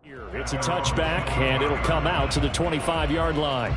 It's a touchback, and it'll come out to the 25-yard line.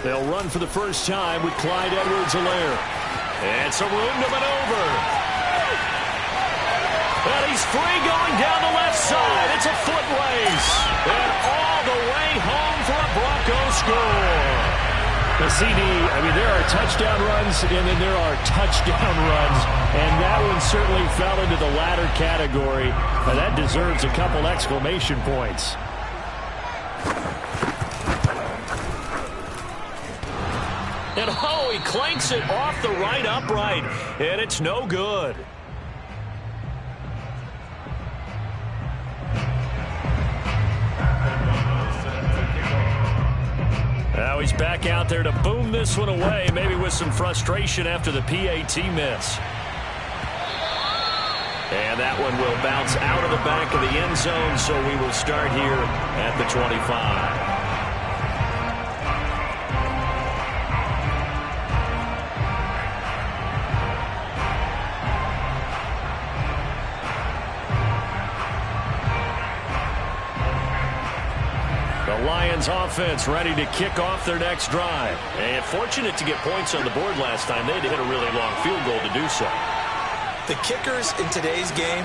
They'll run for the first time with Clyde Edwards-Helaire. And some room to maneuver. And he's free going down the left side. It's a foot race. And all the way home for a Broncos score. The CD, I mean, there are touchdown runs, and then there are touchdown runs. And that one certainly fell into the latter category. Now, that deserves a couple exclamation points. And oh, he clanks it off the right upright, and it's no good. Now he's back out there to boom this one away, maybe with some frustration after the PAT miss. And that one will bounce out of the back of the end zone, so we will start here at the 25. The Lions offense ready to kick off their next drive. And fortunate to get points on the board last time. They had to hit a really long field goal to do so. The kickers in today's game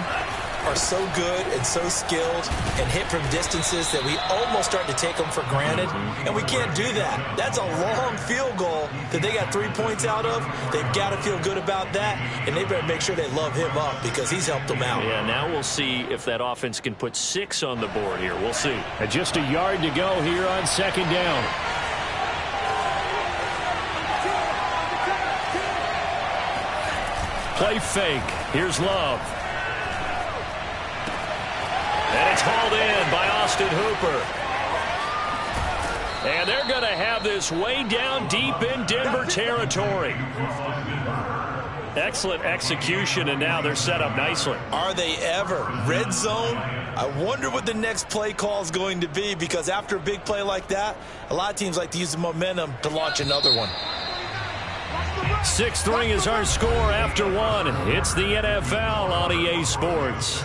are so good and so skilled and hit from distances that we almost start to take them for granted. And we can't do that. That's a long field goal that they got 3 points out of. They've got to feel good about that, and they better make sure they love him up because he's helped them out. Yeah, now we'll see if that offense can put 6 on the board here. We'll see. And just a yard to go here on second down. Play fake. Here's Love. And it's hauled in by Austin Hooper. And they're going to have this way down deep in Denver territory. Excellent execution, and now they're set up nicely. Are they ever? Red zone? I wonder what the next play call is going to be, because after a big play like that, a lot of teams like to use the momentum to launch another one. 6-3 is our score after one. It's the NFL on EA Sports.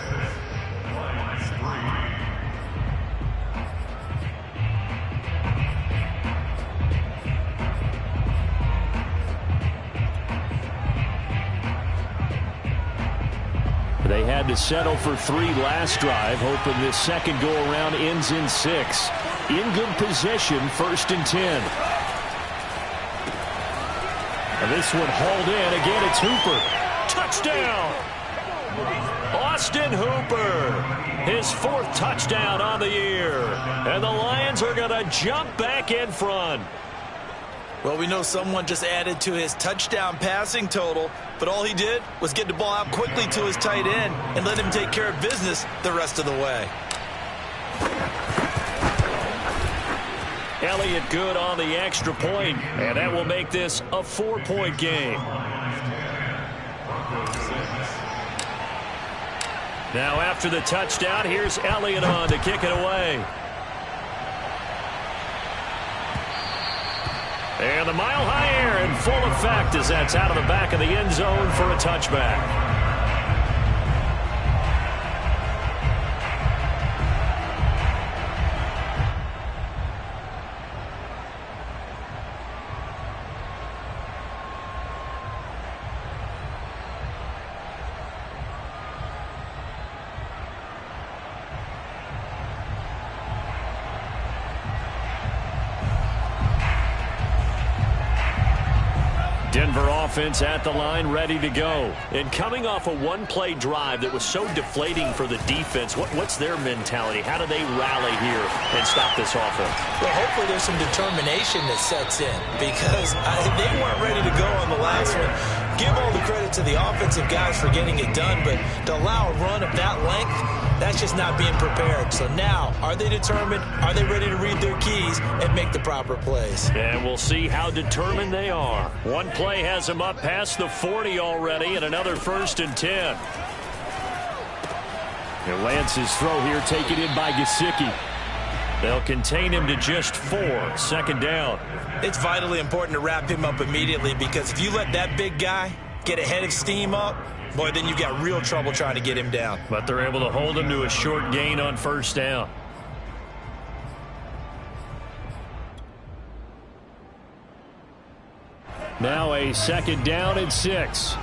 They had to settle for 3 last drive, hoping this second go-around ends in 6. In good position, 1st and 10. And this one hauled in. Again, it's Hooper. Touchdown! Austin Hooper. His 4th touchdown on the year. And the Lions are going to jump back in front. Well, we know someone just added to his touchdown passing total, but all he did was get the ball out quickly to his tight end and let him take care of business the rest of the way. Elliott good on the extra point, and that will make this a 4-point game. Now after the touchdown, here's Elliott on to kick it away. And the mile-high air in full effect as that's out of the back of the end zone for a touchback. Denver offense at the line, ready to go. And coming off a one-play drive that was so deflating for the defense, what's their mentality? How do they rally here and stop this offense? Well, hopefully there's some determination that sets in because they weren't ready to go on the last one. Give all the credit to the offensive guys for getting it done, but to allow a run of that length, that's just not being prepared. So now, are they determined? Are they ready to read their keys and make the proper plays? And we'll see how determined they are. One play has them up past the 40 already, and another 1st and 10. And Lance's throw here taken in by Gesicki. They'll contain him to just 4, 2nd down. It's vitally important to wrap him up immediately because if you let that big guy get a head of steam up, boy, then you've got real trouble trying to get him down. But they're able to hold him to a short gain on 1st down. Now a 2nd down and 6.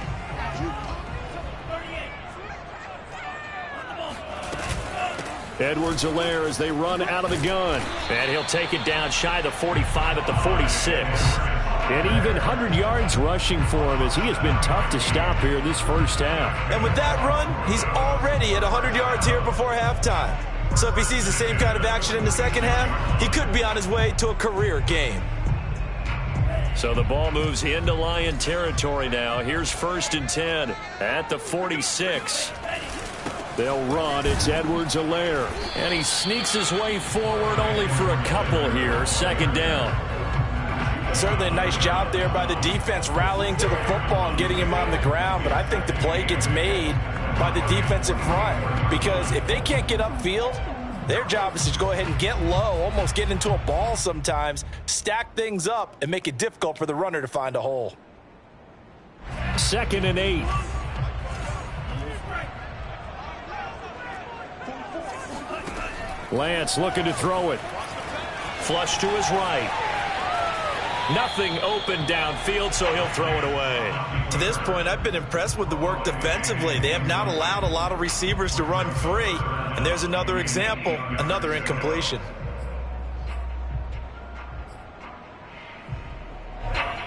Edwards-Helaire as they run out of the gun. And he'll take it down shy of the 45 at the 46. And even 100 yards rushing for him as he has been tough to stop here in this 1st half. And with that run, he's already at 100 yards here before halftime. So if he sees the same kind of action in the 2nd half, he could be on his way to a career game. So the ball moves into Lion territory now. Here's 1st and 10 at the 46. They'll run. It's Edwards-Helaire. And he sneaks his way forward only for a couple here. 2nd down. Certainly a nice job there by the defense rallying to the football and getting him on the ground. But I think the play gets made by the defensive front. Because if they can't get upfield, their job is to go ahead and get low, almost get into a ball sometimes, stack things up, and make it difficult for the runner to find a hole. 2nd and 8. Lance looking to throw it. Flush to his right. Nothing open downfield, so he'll throw it away. To this point, I've been impressed with the work defensively. They have not allowed a lot of receivers to run free. And there's another example, another incompletion.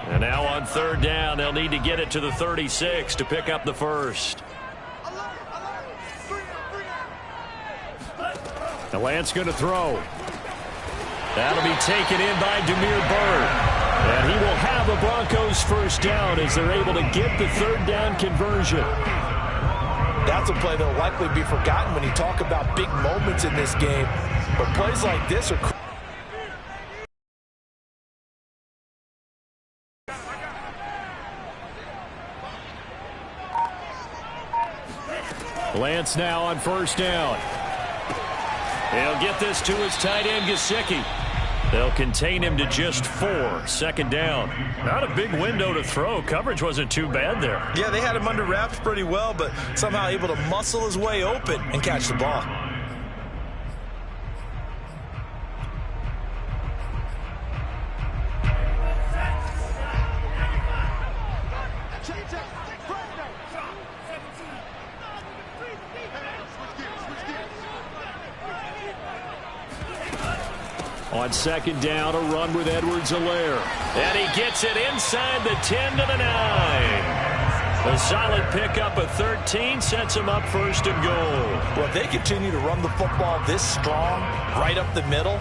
And now on 3rd down, they'll need to get it to the 36 to pick up the 1st. Now Lance going to throw. That'll be taken in by Damiere Byrd. And he will have a Broncos 1st down as they're able to get the 3rd down conversion. That's a play that will likely be forgotten when you talk about big moments in this game. But plays like this are... Lance now on 1st down. He'll get this to his tight end, Gesicki. They'll contain him to just 4, 2nd down. Not a big window to throw. Coverage wasn't too bad there. Yeah, they had him under wraps pretty well, but somehow able to muscle his way open and catch the ball. On 2nd down, a run with Edwards-Helaire. And he gets it inside the 10 to the 9. A solid pickup of 13 sets him up 1st and goal. Well, if they continue to run the football this strong, right up the middle,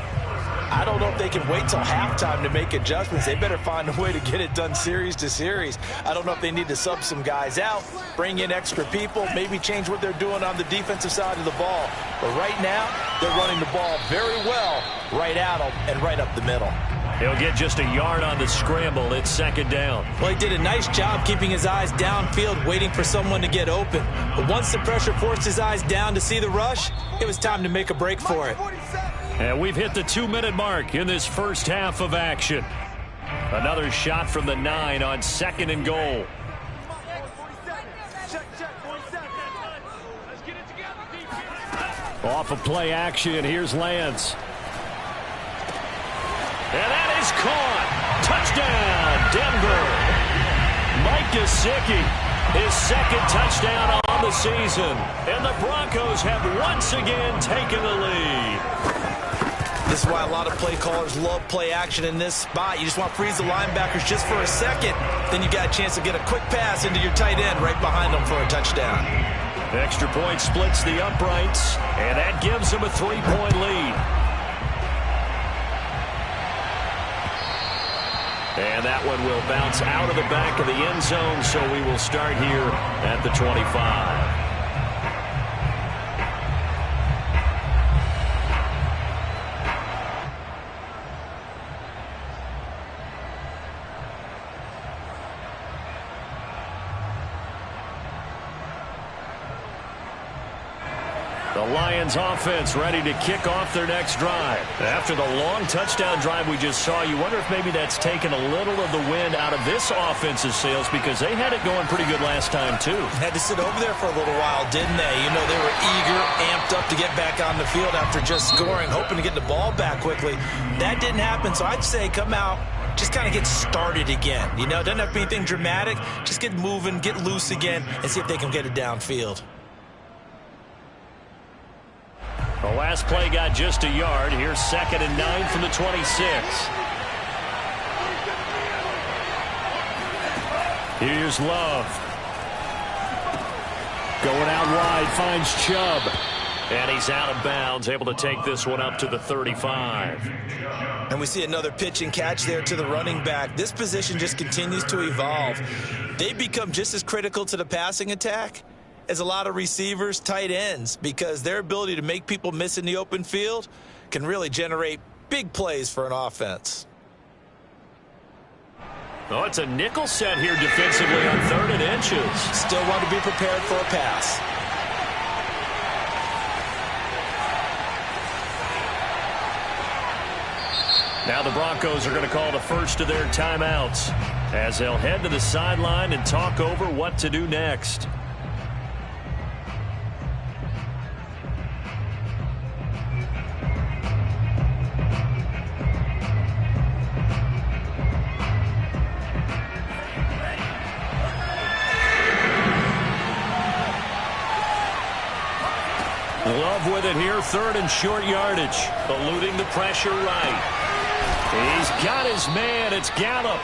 I don't know if they can wait till halftime to make adjustments. They better find a way to get it done series to series. I don't know if they need to sub some guys out, bring in extra people, maybe change what they're doing on the defensive side of the ball. But right now, they're running the ball very well right at them and right up the middle. He'll get just a yard on the scramble. It's 2nd down. Well, he did a nice job keeping his eyes downfield, waiting for someone to get open. But once the pressure forced his eyes down to see the rush, it was time to make a break for it. And we've hit the 2-minute mark in this 1st half of action. Another shot from the 9 on 2nd and goal. Off of play action, here's Lance. And that is caught. Touchdown, Denver. Mike Gesicki, his 2nd touchdown on the season. And the Broncos have once again taken the lead. The This is why a lot of play callers love play action in this spot. You just want to freeze the linebackers just for a second. Then you got a chance to get a quick pass into your tight end right behind them for a touchdown. Extra point splits the uprights, and that gives them a 3-point lead. And that one will bounce out of the back of the end zone, so we will start here at the 25. The Lions offense ready to kick off their next drive. After the long touchdown drive we just saw, you wonder if maybe that's taken a little of the wind out of this offense's sails, because they had it going pretty good last time too. Had to sit over there for a little while, didn't they? You know, they were eager, amped up to get back on the field after just scoring, hoping to get the ball back quickly. That didn't happen, so I'd say come out, just kind of get started again. You know, it doesn't have to be anything dramatic. Just get moving, get loose again, and see if they can get it downfield. The last play got just a yard. Here's 2nd and 9 from the 26. Here's Love. Going out wide, finds Chubb. And he's out of bounds, able to take this one up to the 35. And we see another pitch and catch there to the running back. This position just continues to evolve. They become just as critical to the passing attack as a lot of receivers, tight ends, because their ability to make people miss in the open field can really generate big plays for an offense. Oh, it's a nickel set here defensively on 3rd and inches. Still want to be prepared for a pass. Now the Broncos are going to call the first of their timeouts as they'll head to the sideline and talk over what to do next. Love with it here, 3rd and short yardage, eluding the pressure right. He's got his man, it's Gallup.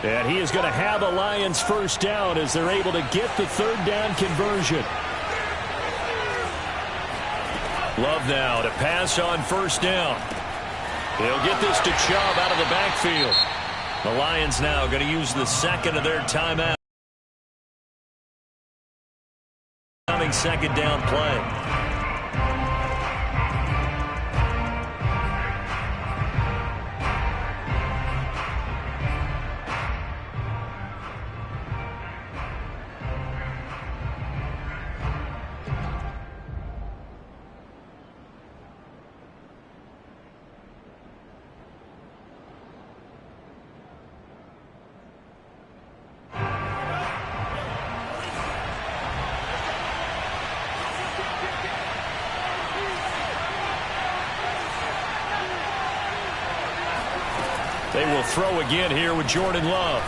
And he is going to have the Lions first down as they're able to get the 3rd down conversion. Love now to pass on 1st down. He'll get this to Chubb out of the backfield. The Lions now going to use the 2nd of their timeout. Coming 2nd down play. They will throw again here with Jordan Love.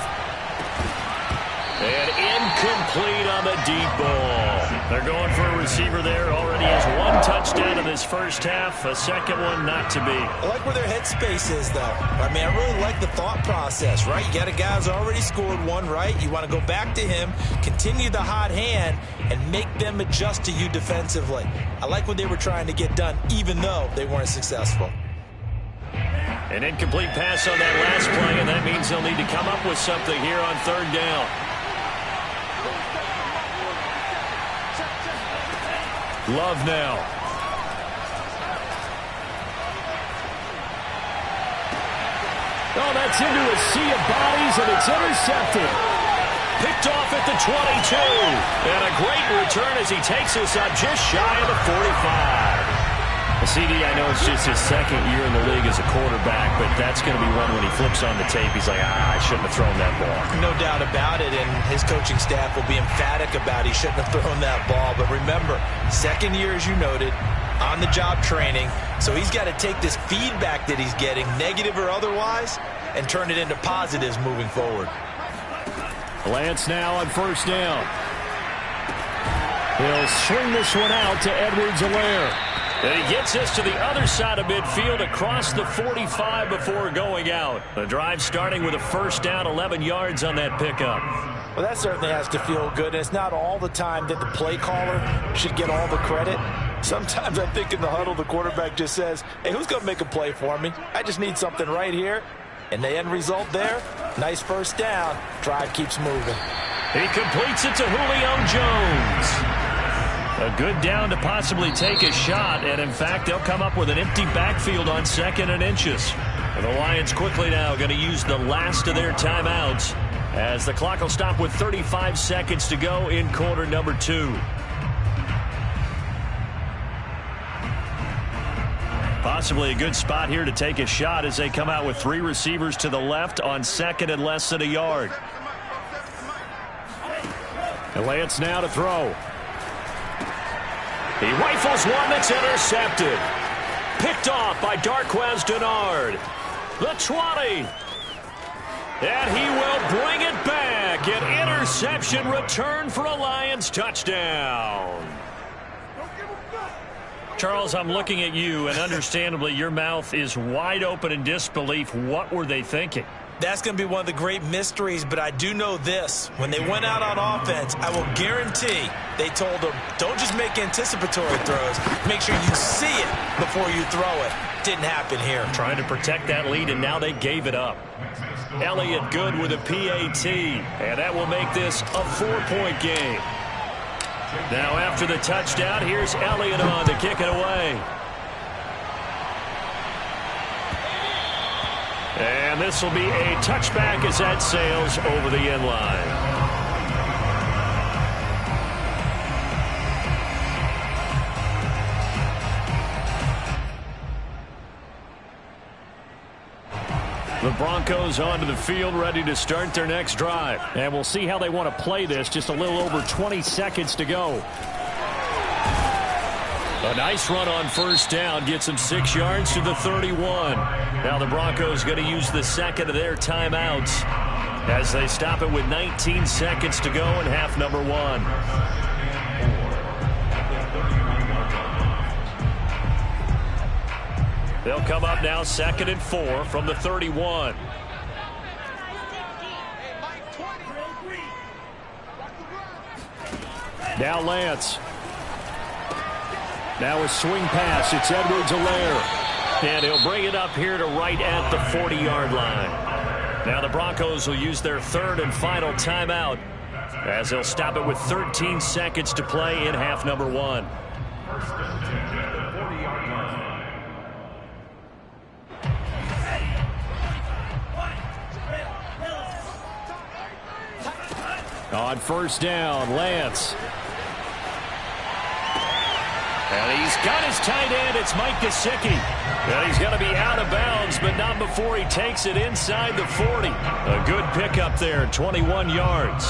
And incomplete on the deep ball. They're going for a receiver there. Already has 1 touchdown in this first half. A 2nd one not to be. I like where their headspace is, though. I mean, I really like the thought process, right? You got a guy who's already scored 1, right? You want to go back to him, continue the hot hand, and make them adjust to you defensively. I like what they were trying to get done, even though they weren't successful. An incomplete pass on that last play, and that means they'll need to come up with something here on 3rd down. Love now. Oh, that's into a sea of bodies, and it's intercepted. Picked off at the 22. And a great return as he takes us up just shy of the 45. CD, I know it's just his 2nd year in the league as a quarterback, but that's going to be one when he flips on the tape. He's like, I shouldn't have thrown that ball. No doubt about it, and his coaching staff will be emphatic about he shouldn't have thrown that ball. But remember, 2nd year, as you noted, on-the-job training, so he's got to take this feedback that he's getting, negative or otherwise, and turn it into positives moving forward. Lance now on 1st down. He'll swing this one out to Edwards-Helaire. And he gets us to the other side of midfield across the 45 before going out. The drive starting with a first down, 11 yards on that pickup. Well, that certainly has to feel good. It's not all the time that the play caller should get all the credit. Sometimes I think in the huddle, the quarterback just says, hey, who's going to make a play for me? I just need something right here. And the end result there, nice first down. Drive keeps moving. He completes it to Julio Jones. A good down to possibly take a shot, and in fact, they'll come up with an empty backfield on 2nd and inches. And the Lions quickly now going to use the last of their timeouts as the clock will stop with 35 seconds to go in quarter number 2. Possibly a good spot here to take a shot as they come out with 3 receivers to the left on 2nd and less than a yard. And Lance now to throw. He rifles one that's intercepted. Picked off by Darqueze Dennard. The 20. And he will bring it back. An interception return for a Lions touchdown. Charles, I'm looking at you, and understandably your mouth is wide open in disbelief. What were they thinking? That's going to be one of the great mysteries, but I do know this. When they went out on offense, I will guarantee they told them, don't just make anticipatory throws. Make sure you see it before you throw it. Didn't happen here. Trying to protect that lead, and now they gave it up. Elliott good with a PAT, and that will make this a 4-point game. Now after the touchdown, here's Elliott on to kick it away. And this will be a touchback as that sails over the end line. The Broncos onto the field, ready to start their next drive. And we'll see how they want to play this. Just a little over 20 seconds to go. A nice run on first down. Gets him 6 yards to the 31. Now the Broncos going to use the second of their timeouts as they stop it with 19 seconds to go in half number 1. They'll come up now 2nd and 4 from the 31. Now Lance. Now a swing pass. It's Edwards-Helaire. And he'll bring it up here to right at the 40-yard line. Now the Broncos will use their 3rd and final timeout as they'll stop it with 13 seconds to play in half number 1. On first down, Lance. And he's got his tight end. It's Mike Gesicki. And he's going to be out of bounds, but not before he takes it inside the 40. A good pickup there, 21 yards.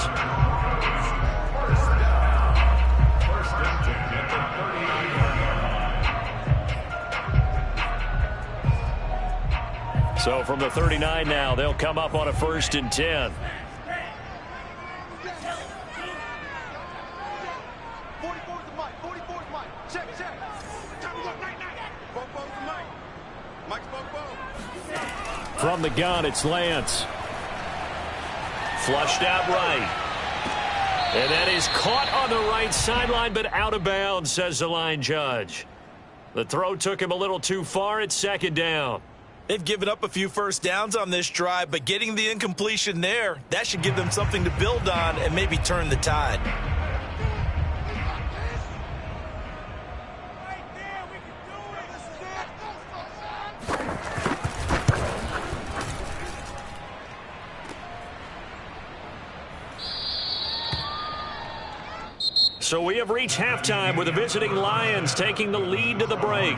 So from the 39 now, they'll come up on a 1st and 10. From the gun, it's Lance. Flushed out right. And that is caught on the right sideline, but out of bounds, says the line judge. The throw took him a little too far. It's 2nd down. They've given up a few first downs on this drive, but getting the incompletion there, that should give them something to build on and maybe turn the tide. So we have reached halftime with the visiting Lions taking the lead to the break.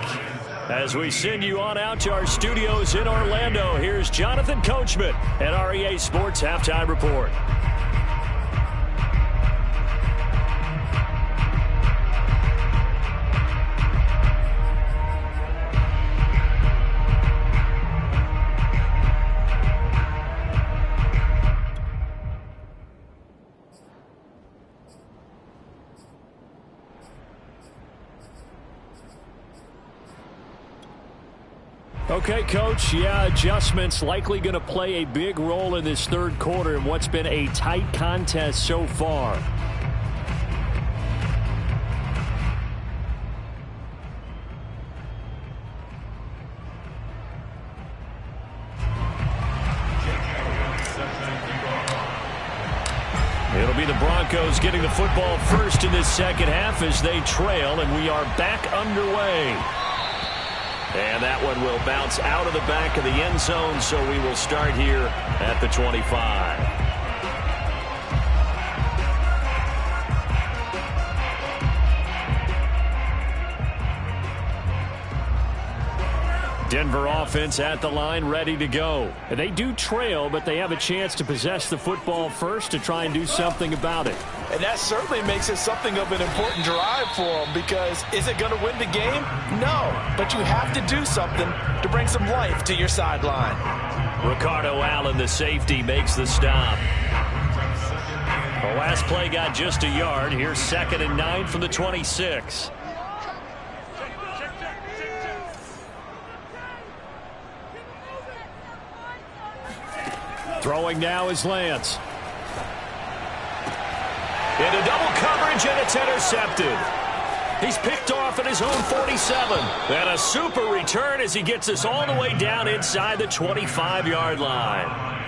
As we send you on out to our studios in Orlando, here's Jonathan Coachman at REA Sports Halftime Report. Okay, Coach, yeah, adjustments likely going to play a big role in this third quarter in what's been a tight contest so far. It'll be the Broncos getting the football first in this second half as they trail, and we are back underway. And that one will bounce out of the back of the end zone, so we will start here at the 25. Denver offense at the line, ready to go. And they do trail, but they have a chance to possess the football first to try and do something about it. And that certainly makes it something of an important drive for them, because is it going to win the game? No, but you have to do something to bring some life to your sideline. Ricardo Allen, the safety, makes the stop. The last play got just a yard. Here's 2nd and 9 from the 26. Throwing now is Lance. Into double coverage, and it's intercepted. He's picked off at his own 47. And a super return as he gets us all the way down inside the 25-yard line.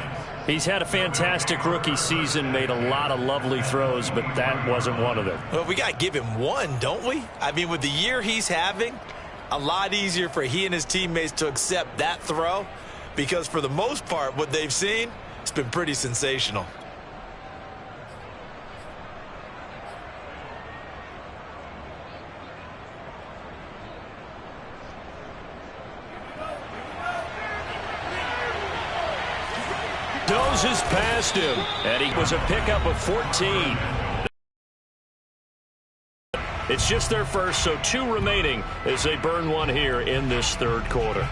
He's had a fantastic rookie season, made a lot of lovely throws, but that wasn't one of them. Well, we got to give him one, don't we? I mean, with the year he's having, a lot easier for he and his teammates to accept that throw, because for the most part, what they've seen, it's been pretty sensational. Noses past him, and he was a pickup of 14. It's just their first, so 2 remaining as they burn one here in this third quarter.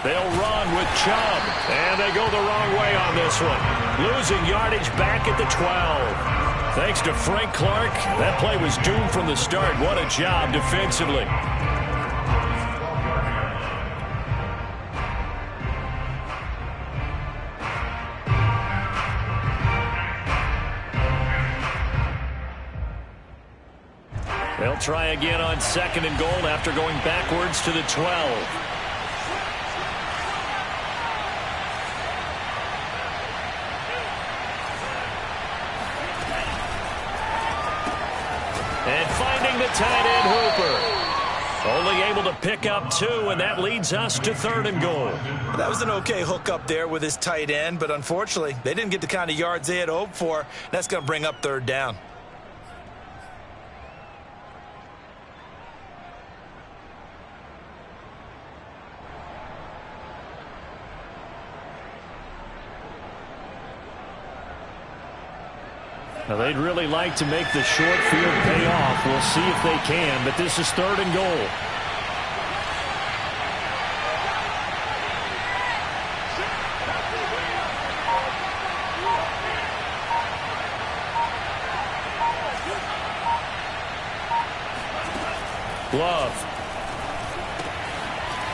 They'll run with Chubb, and they go the wrong way on this one. Losing yardage back at the 12. Thanks to Frank Clark, that play was doomed from the start. What a job defensively. They'll try again on 2nd and goal after going backwards to the 12. And finding the tight end Hooper. Only able to pick up 2, and that leads us to 3rd and goal. That was an okay hook up there with his tight end, but unfortunately, they didn't get the kind of yards they had hoped for. That's going to bring up 3rd down. Now, they'd really like to make the short field pay off. We'll see if they can, but this is 3rd and goal. Love.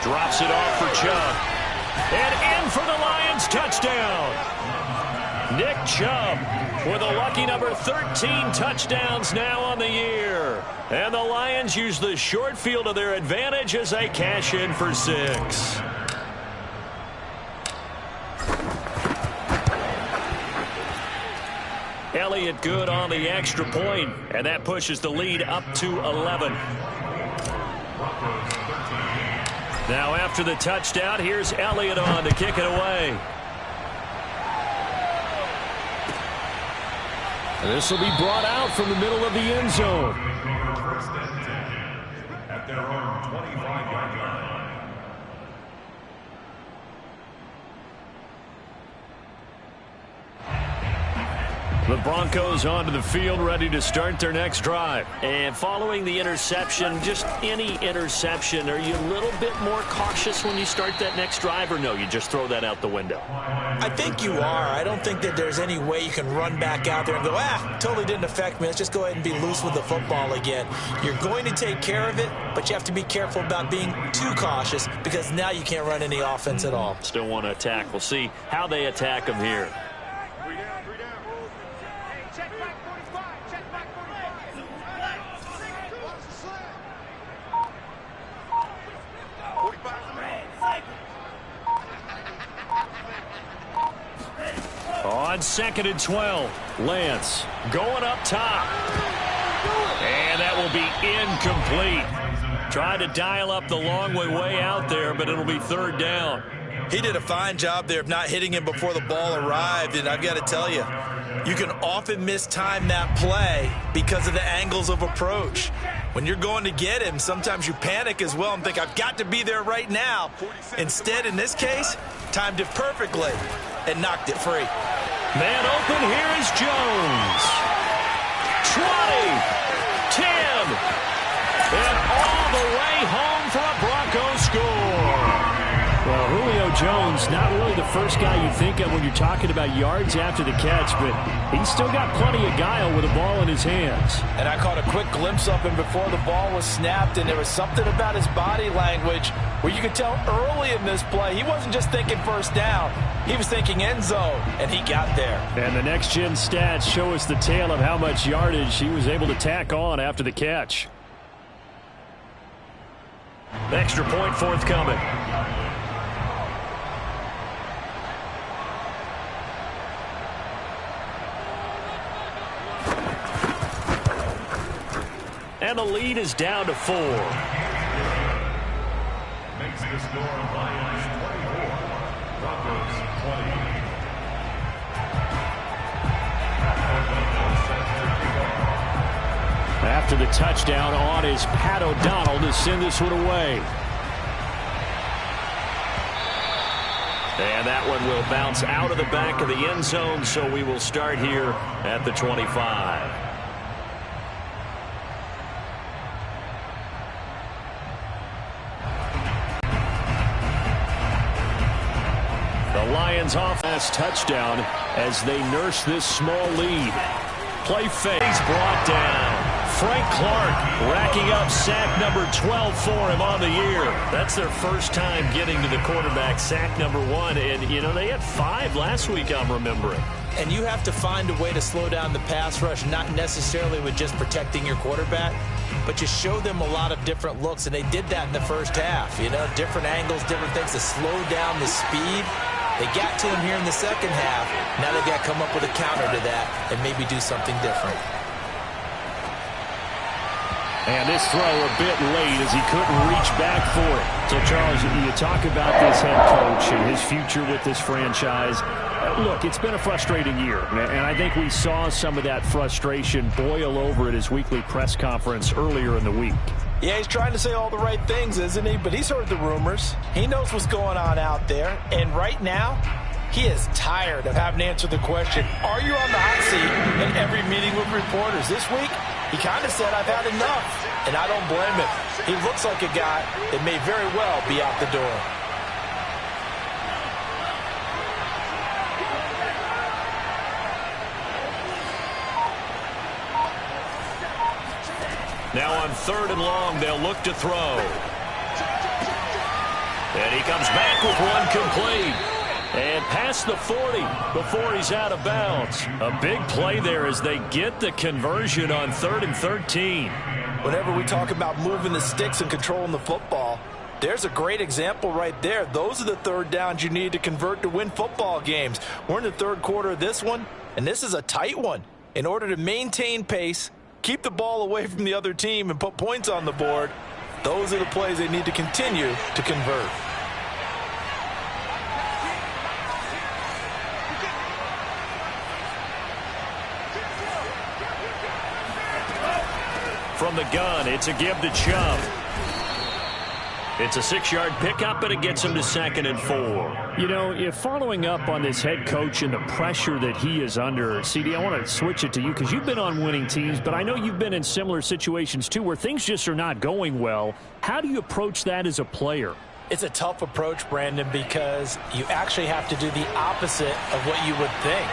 Drops it off for Chubb. And in for the Lions touchdown. Nick Chubb with a lucky number 13 touchdowns now on the year. And the Lions use the short field to their advantage as they cash in for 6. Elliott good on the extra point, and that pushes the lead up to 11. Now after the touchdown, here's Elliott on to kick it away. And this will be brought out from the middle of the end zone. At their own 25-yard line. The Broncos onto the field, ready to start their next drive. And following the interception, just any interception, are you a little bit more cautious when you start that next drive, or no, you just throw that out the window? I think you are. I don't think that there's any way you can run back out there and go, totally didn't affect me. Let's just go ahead and be loose with the football again. You're going to take care of it, but you have to be careful about being too cautious because now you can't run any offense at all. Still want to attack. We'll see how they attack them here. On 2nd and 12, Lance going up top. And that will be incomplete. Tried to dial up the long way out there, but it'll be 3rd down. He did a fine job there of not hitting him before the ball arrived, and I've got to tell you, you can often mistime that play because of the angles of approach. When you're going to get him, sometimes you panic as well and think, I've got to be there right now. Instead, in this case, timed it perfectly and knocked it free. Man open, here is Jones. 20, 10, and all the way home for a Broncos score. Well, Julio Jones, not really the first guy you think of when you're talking about yards after the catch, but he's still got plenty of guile with the ball in his hands. And I caught a quick glimpse of him before the ball was snapped, and there was something about his body language where you could tell early in this play he wasn't just thinking first down. He was thinking end zone, and he got there. And the next-gen stats show us the tale of how much yardage he was able to tack on after the catch. Extra point forthcoming. And the lead is down to 4. Makes the score Lions 24, Broncos 20. After the touchdown, on is Pat O'Donnell to send this one away. And that one will bounce out of the back of the end zone, so we will start here at the 25. The Lions off last touchdown as they nurse this small lead. Play fake brought down. Frank Clark racking up sack number 12 for him on the year. That's their first time getting to the quarterback, sack number 1. And, you know, they had 5 last week, I'm remembering. And you have to find a way to slow down the pass rush, not necessarily with just protecting your quarterback, but you show them a lot of different looks, and they did that in the first half. You know, different angles, different things to slow down the speed. They got to him here in the second half. Now they got to come up with a counter to that and maybe do something different. And this throw a bit late as he couldn't reach back for it. So, Charles, you talk about this head coach and his future with this franchise. Look, it's been a frustrating year, and I think we saw some of that frustration boil over at his weekly press conference earlier in the week. Yeah, he's trying to say all the right things, isn't he? But he's heard the rumors. He knows what's going on out there. And right now, he is tired of having to answer the question, are you on the hot seat in every meeting with reporters? This week, he kind of said, I've had enough. And I don't blame him. He looks like a guy that may very well be out the door. Now on 3rd and long, they'll look to throw. And he comes back with one complete. And past the 40 before he's out of bounds. A big play there as they get the conversion on 3rd and 13. Whenever we talk about moving the sticks and controlling the football, there's a great example right there. Those are the 3rd downs you need to convert to win football games. We're in the 3rd quarter of this one, and this is a tight one. In order to maintain pace, keep the ball away from the other team, and put points on the board, those are the plays they need to continue to convert. From the gun, it's a give to Chubb. It's a 6-yard pickup, and it gets him to 2nd and 4. You know, if following up on this head coach and the pressure that he is under, CD, I want to switch it to you because you've been on winning teams, but I know you've been in similar situations too where things just are not going well. How do you approach that as a player? It's a tough approach, Brandon, because you actually have to do the opposite of what you would think.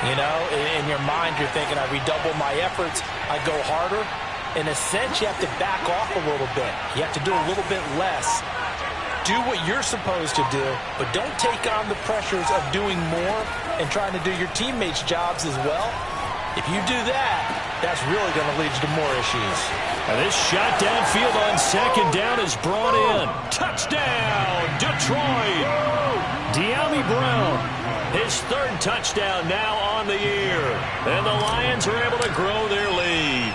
You know, in your mind, you're thinking, I redouble my efforts, I go harder. In a sense, you have to back off a little bit. You have to do a little bit less. Do what you're supposed to do, but don't take on the pressures of doing more and trying to do your teammates' jobs as well. If you do that, that's really going to lead you to more issues. And this shot downfield on 2nd down is brought in. Touchdown, Detroit! De'Ami Brown. His 3rd touchdown now on the year. And the Lions are able to grow their lead.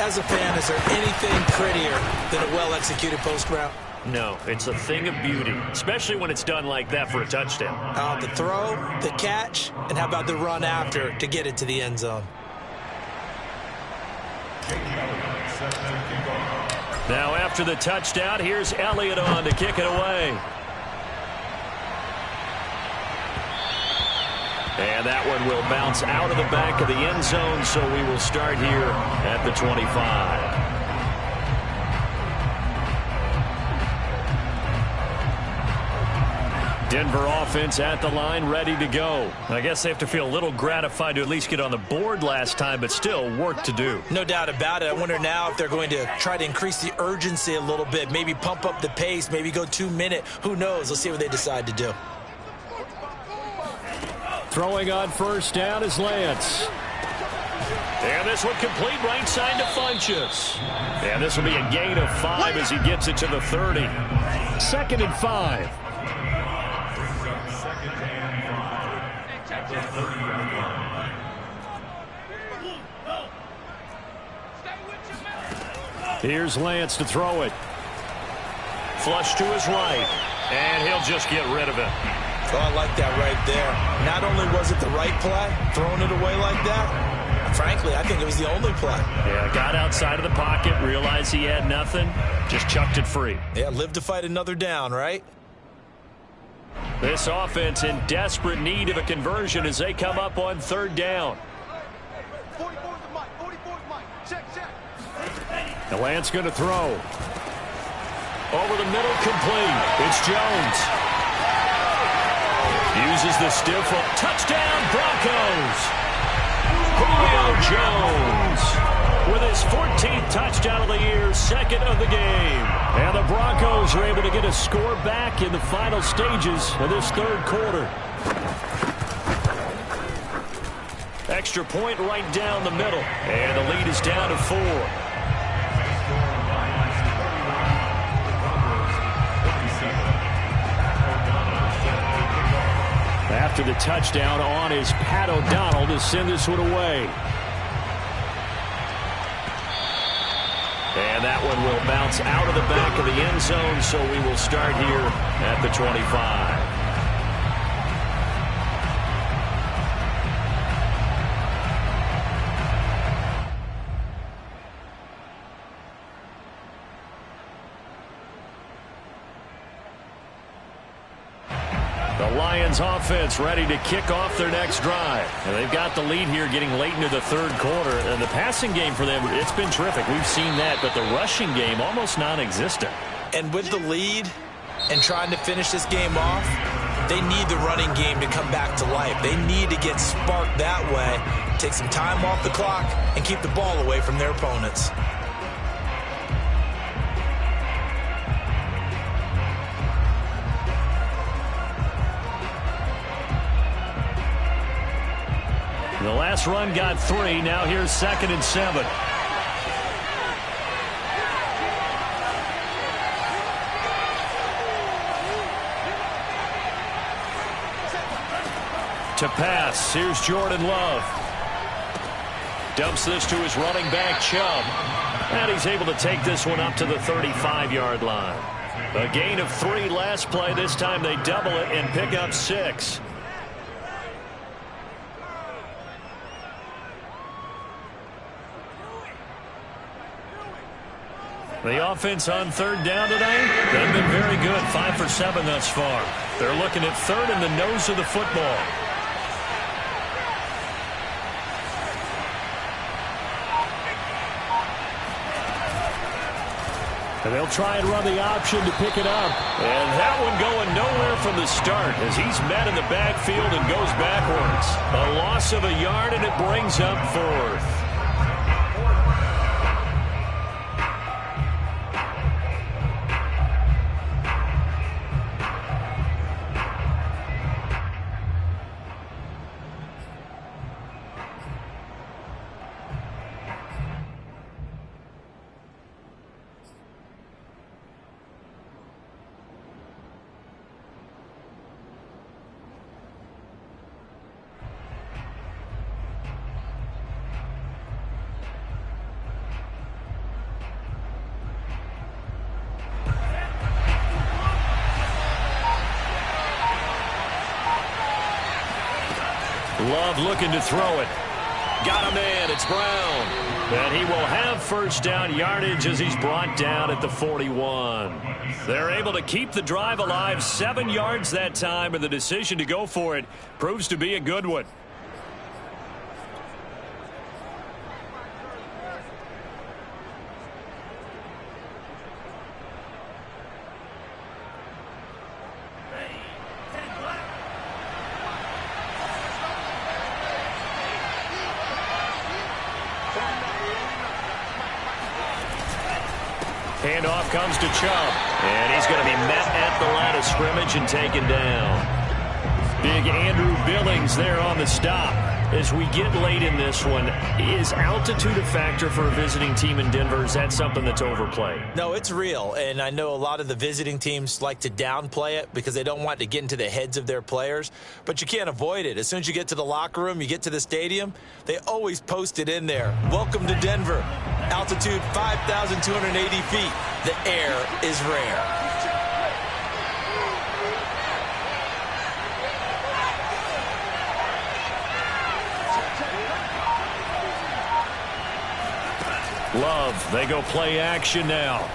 As a fan, is there anything prettier than a well-executed post route? No, it's a thing of beauty, especially when it's done like that for a touchdown. The throw, the catch, and how about the run after to get it to the end zone? Now after the touchdown, here's Elliott on to kick it away. And that one will bounce out of the back of the end zone, so we will start here at the 25. Denver offense at the line, ready to go. I guess they have to feel a little gratified to at least get on the board last time, but still work to do. No doubt about it. I wonder now if they're going to try to increase the urgency a little bit, maybe pump up the pace, maybe go 2-minute. Who knows? Let's see what they decide to do. Throwing on 1st down is Lance. And this one complete right side to Funchess. And this will be a gain of 5 as he gets it to the 30. 2nd and 5. Here's Lance to throw it. Flush to his right. And he'll just get rid of it. Oh, I like that right there. Not only was it the right play, throwing it away like that, frankly, I think it was the only play. Yeah, got outside of the pocket, realized he had nothing, just chucked it free. Yeah, live to fight another down, right? This offense in desperate need of a conversion as they come up on 3rd down. And Lance going to throw. Over the middle, complete. It's Jones. Uses the stiff hook. Touchdown, Broncos. Julio Jones with his 14th touchdown of the year, 2nd of the game. And the Broncos are able to get a score back in the final stages of this 3rd quarter. Extra point right down the middle. And the lead is down to 4. After the touchdown on is Pat O'Donnell to send this one away. And that one will bounce out of the back of the end zone, so we will start here at the 25. The Lions offense ready to kick off their next drive. And they've got the lead here getting late into the 3rd quarter. And the passing game for them, it's been terrific. We've seen that, but the rushing game almost non-existent. And with the lead and trying to finish this game off, they need the running game to come back to life. They need to get sparked that way, take some time off the clock, and keep the ball away from their opponents. The last run got 3. Now here's 2nd and 7. To pass. Here's Jordan Love. Dumps this to his running back, Chubb. And he's able to take this one up to the 35-yard line. A gain of 3 last play. This time they double it and pick up 6. The offense on third down today, they've been very good, 5 for 7 thus far. They're looking at third in the nose of the football. And they'll try and run the option to pick it up. And that one going nowhere from the start as he's met in the backfield and goes backwards. A loss of a yard, and it brings up fourth. Love looking to throw it. Got a man. It's Brown. And he will have first down yardage as he's brought down at the 41. They're able to keep the drive alive, 7 yards that time, and the decision to go for it proves to be a good one. Handoff comes to Chubb, and he's going to be met at the line of scrimmage and taken down. Big Andrew Billings there on the stop. As we get late in this one, is altitude a factor for a visiting team in Denver? Is that something that's overplayed? No, it's real, and I know a lot of the visiting teams like to downplay it because they don't want to get into the heads of their players, but you can't avoid it. As soon as you get to the locker room, you get to the stadium, they always post it in there. Welcome to Denver. Altitude 5,280 feet. The air is rare. Love, they go play action now.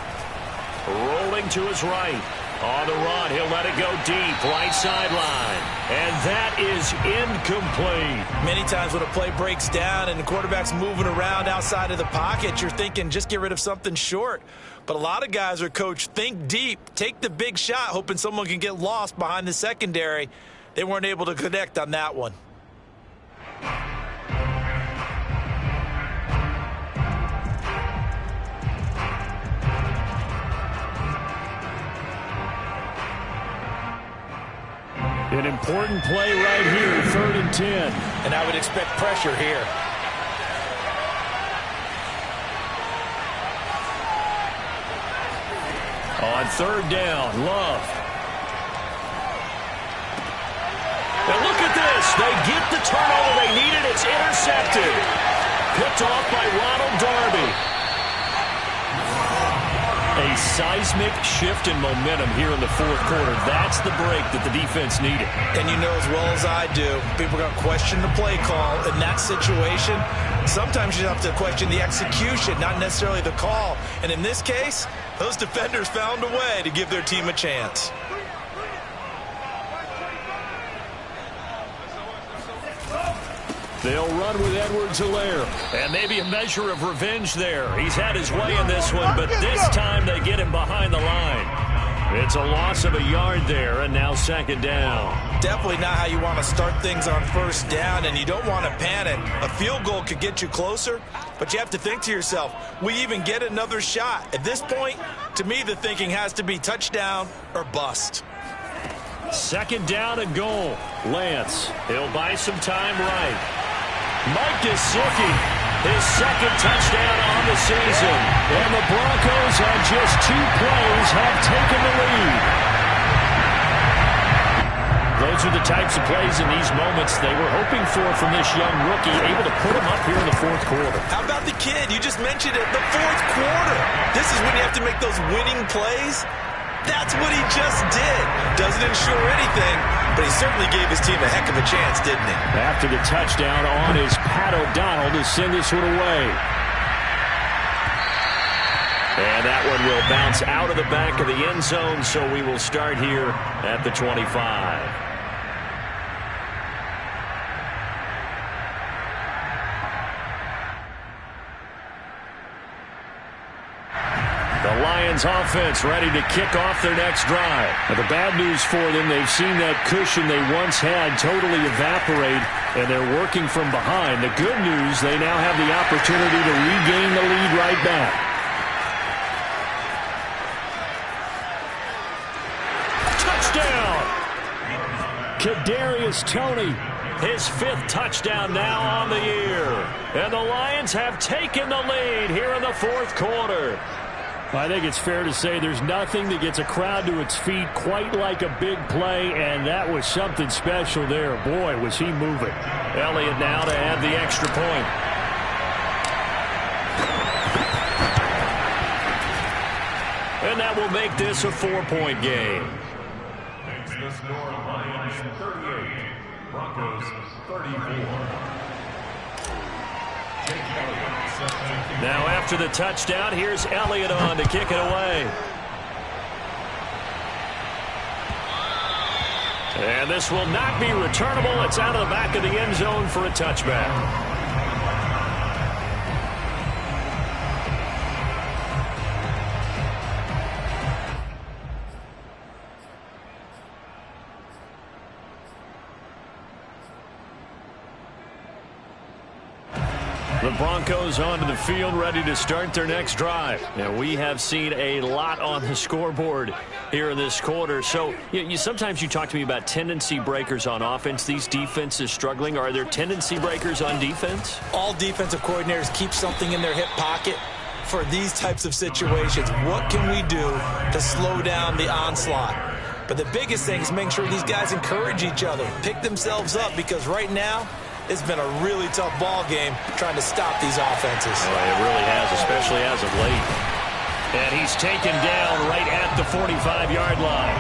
Rolling to his right. On the run, he'll let it go deep, right sideline. And that is incomplete. Many times when a play breaks down and the quarterback's moving around outside of the pocket, you're thinking just get rid of something short. But a lot of guys are coached, think deep, take the big shot, hoping someone can get lost behind the secondary. They weren't able to connect on that one. An important play right here, 3rd and 10. And I would expect pressure here. On 3rd down, Love. And look at this. They get the turnover they needed. It's intercepted. Picked off by Ronald Darby. A seismic shift in momentum here in the 4th quarter. That's the break that the defense needed. And you know as well as I do, people are going to question the play call in that situation. Sometimes you have to question the execution, not necessarily the call. And in this case, those defenders found a way to give their team a chance. They'll run with Edwards-Helaire. And maybe a measure of revenge there. He's had his way in this one, but this time they get him behind the line. It's a loss of a yard there, and now 2nd down. Definitely not how you want to start things on 1st down, and you don't want to panic. A field goal could get you closer, but you have to think to yourself, we even get another shot. At this point, to me, the thinking has to be touchdown or bust. 2nd down and goal. Lance, he'll buy some time right. Mike Gesicki, his 2nd touchdown on the season. And the Broncos on just 2 plays have taken the lead. Those are the types of plays in these moments they were hoping for from this young rookie, able to put him up here in the 4th quarter. How about the kid? You just mentioned it, the 4th quarter. This is when you have to make those winning plays. That's what he just did. Doesn't ensure anything, but he certainly gave his team a heck of a chance, didn't he? After the touchdown on is Pat O'Donnell to send this one away. And that one will bounce out of the back of the end zone, so we will start here at the 25. The Lions offense ready to kick off their next drive. Now, the bad news for them, they've seen that cushion they once had totally evaporate, and they're working from behind. The good news, they now have the opportunity to regain the lead right back. Touchdown! Kadarius Toney, his 5th touchdown now on the year. And the Lions have taken the lead here in the 4th quarter. I think it's fair to say there's nothing that gets a crowd to its feet quite like a big play, and that was something special there. Boy, was he moving. Elliott now to add the extra point. And that will make this a 4-point game. Makes the score Lions 38, Broncos 34. Now after the touchdown, here's Elliott on to kick it away. And this will not be returnable. It's out of the back of the end zone for a touchback. The Broncos onto the field ready to start their next drive. Now, we have seen a lot on the scoreboard here in this quarter. So sometimes you talk to me about tendency breakers on offense. These defenses struggling. Are there tendency breakers on defense? All defensive coordinators keep something in their hip pocket for these types of situations. What can we do to slow down the onslaught? But the biggest thing is making sure these guys encourage each other, pick themselves up, because right now, it's been a really tough ball game trying to stop these offenses. Oh, it really has, especially as of late. And he's taken down right at the 45-yard line.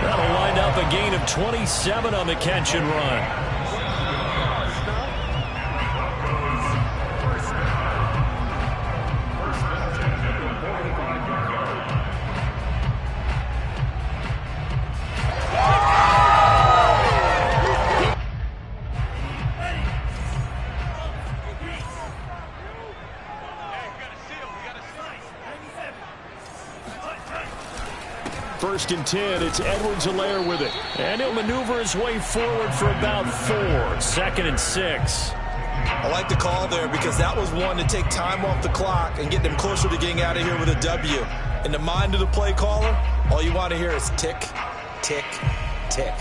That'll wind up a gain of 27 on the catch and run. First and 10, it's Edwards-Helaire with it. And he'll maneuver his way forward for about 4. 2nd and 6. I like the call there because that was one to take time off the clock and get them closer to getting out of here with a W. In the mind of the play caller, all you want to hear is tick, tick, tick.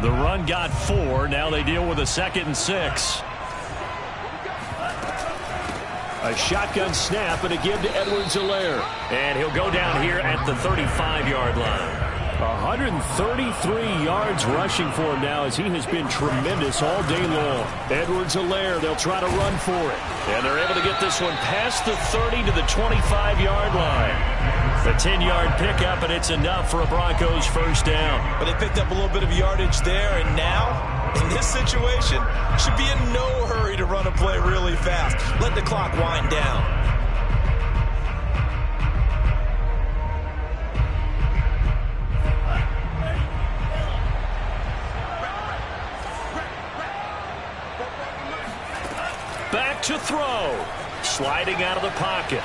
The run got 4. Now they deal with a 2nd and 6. A shotgun snap and a give to Edwards-Helaire. And he'll go down here at the 35-yard line. 133 yards rushing for him now as he has been tremendous all day long. Edwards-Helaire, they'll try to run for it. And they're able to get this one past the 30 to the 25-yard line. The 10-yard pickup, and it's enough for a Broncos first down. But they picked up a little bit of yardage there, and now, in this situation, should be in no hurry to run a play really fast. Let the clock wind down. Back to throw. Sliding out of the pocket.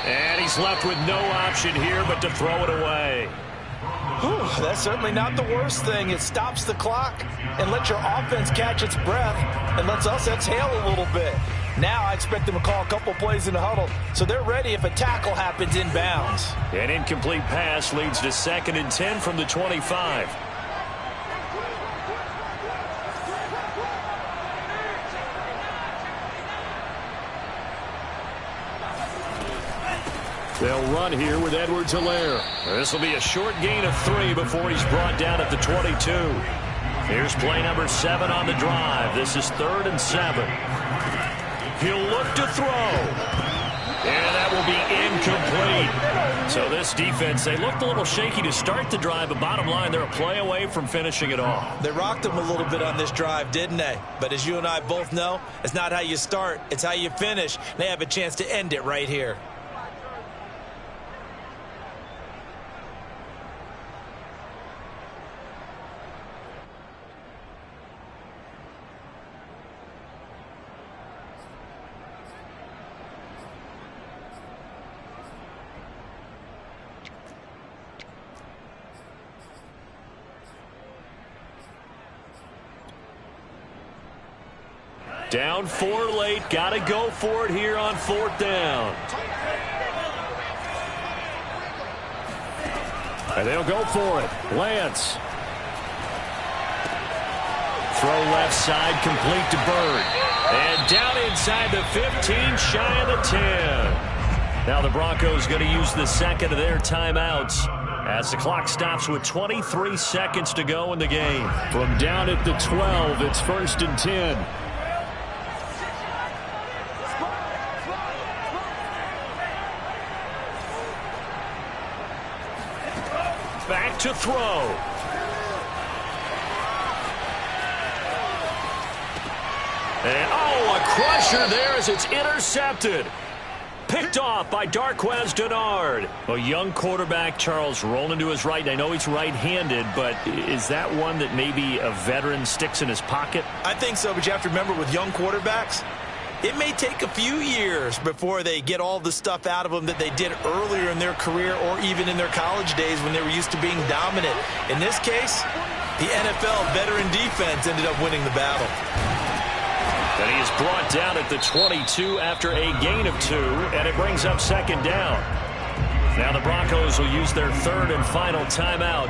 And he's left with no option here but to throw it away. Whew, that's certainly not the worst thing. It stops the clock and lets your offense catch its breath and lets us exhale a little bit. Now I expect them to call a couple plays in the huddle so they're ready if a tackle happens inbounds. An incomplete pass leads to 2nd and 10 from the 25. They'll run here with Edwards-Helaire. This will be a short gain of 3 before he's brought down at the 22. Here's play number 7 on the drive. This is 3rd and 7. He'll look to throw. And that will be incomplete. So this defense, they looked a little shaky to start the drive, but bottom line, they're a play away from finishing it off. They rocked them a little bit on this drive, didn't they? But as you and I both know, it's not how you start, it's how you finish. They have a chance to end it right here. Down 4 late. Got to go for it here on 4th down. And they'll go for it. Lance. Throw left side, complete to Bird. And down inside the 15, shy of the 10. Now the Broncos going to use the second of their timeouts as the clock stops with 23 seconds to go in the game. From down at the 12, it's 1st and 10. Back to throw. And, a crusher there as it's intercepted. Picked off by Darquez Dennard. A young quarterback, Charles, rolling to his right. I know he's right-handed, but is that one that maybe a veteran sticks in his pocket? I think so, but you have to remember with young quarterbacks, it may take a few years before they get all the stuff out of them that they did earlier in their career or even in their college days when they were used to being dominant. In this case, the NFL veteran defense ended up winning the battle. And he is brought down at the 22 after a gain of 2, and it brings up 2nd down. Now the Broncos will use their 3rd and final timeout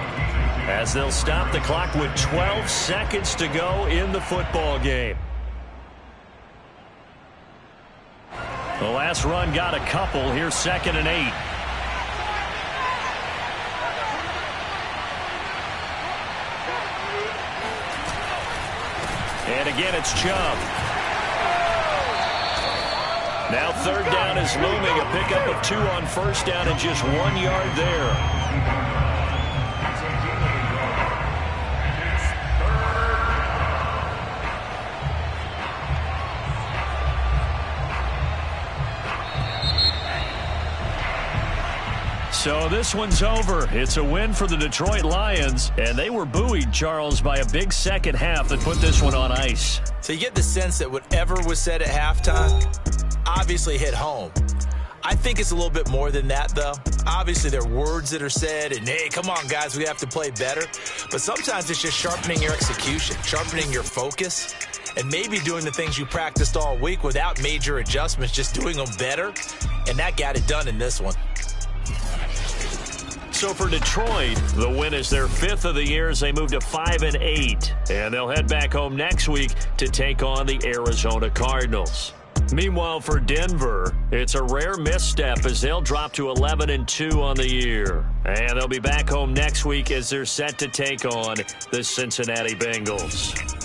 as they'll stop the clock with 12 seconds to go in the football game. The last run got a couple. Here's 2nd and 8. And again, it's Chubb. Now 3rd down is looming. A pickup of 2 on 1st down and just 1 yard there. So this one's over. It's a win for the Detroit Lions, and they were buoyed, Charles, by a big second half that put this one on ice. So you get the sense that whatever was said at halftime obviously hit home. I think it's a little bit more than that, though. Obviously, there are words that are said, and, hey, come on, guys, we have to play better. But sometimes it's just sharpening your execution, sharpening your focus, and maybe doing the things you practiced all week without major adjustments, just doing them better. And that got it done in this one. So for Detroit, the win is their 5th of the year as they move to 5-8. And they'll head back home next week to take on the Arizona Cardinals. Meanwhile, for Denver, it's a rare misstep as they'll drop to 11-2 on the year. And they'll be back home next week as they're set to take on the Cincinnati Bengals.